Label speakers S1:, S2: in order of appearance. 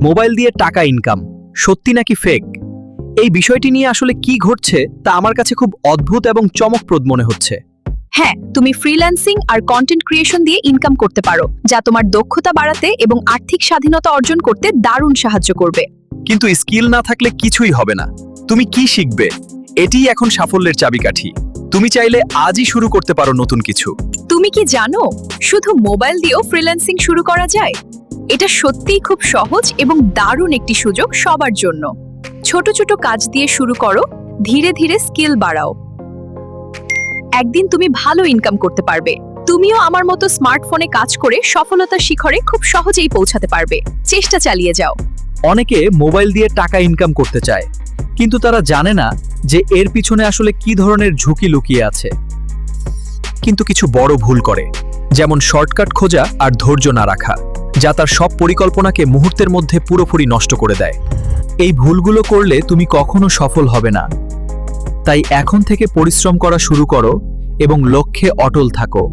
S1: Mobile দিয়ে টাকা income সত্যি নাকি ফেক? এই বিষয়টি নিয়ে আসলে কি ঘটছে তা আমার কাছে খুব অদ্ভুত এবং চমকপ্রদ মনে হচ্ছে।
S2: হ্যাঁ, তুমি ফ্রিল্যান্সিং আর কন্টেন্ট ক্রিয়েশন দিয়ে ইনকাম করতে পারো, যা তোমার দক্ষতা বাড়াতে এবং আর্থিক স্বাধীনতা অর্জন করতে দারুণ সাহায্য করবে।
S1: কিন্তু স্কিল না থাকলে কিছুই হবে না। তুমি কি শিখবে? এটিই এখন সাফল্যের চাবিকাঠি। তুমি চাইলে আজই শুরু করতে পারো নতুন কিছু।
S2: তুমি কি জানো, শুধু মোবাইল দিয়েও ফ্রিল্যান্সিং শুরু করা যায়? এটা সত্যিই খুব সহজ এবং দারুণ একটি সুযোগ সবার জন্য। ছোট ছোট কাজ দিয়ে শুরু করো, ধীরে ধীরে স্কিল বাড়াও। একদিন তুমি ভালো ইনকাম করতে পারবে। তুমিও আমার মতো স্মার্টফোনে কাজ করে সফলতার শিখরে খুব সহজেই পৌঁছাতে পারবে। চেষ্টা চালিয়ে যাও।
S1: অনেকে মোবাইল দিয়ে টাকা ইনকাম করতে চায়, কিন্তু তারা জানে না যে এর পিছনে আসলে কি ধরনের ঝুঁকি লুকিয়ে আছে। কিন্তু কিছু বড় ভুল করে, যেমন শর্টকাট খোঁজা আর ধৈর্য না রাখা, যা তার সব পরিকল্পনাকে মুহূর্তের মধ্যে পুরোপুরি নষ্ট করে দেয়। এই ভুলগুলো করলে তুমি কখনো সফল হবে না। তাই এখন থেকে পরিশ্রম করা শুরু করো এবং লক্ষ্যে অটল থাকো।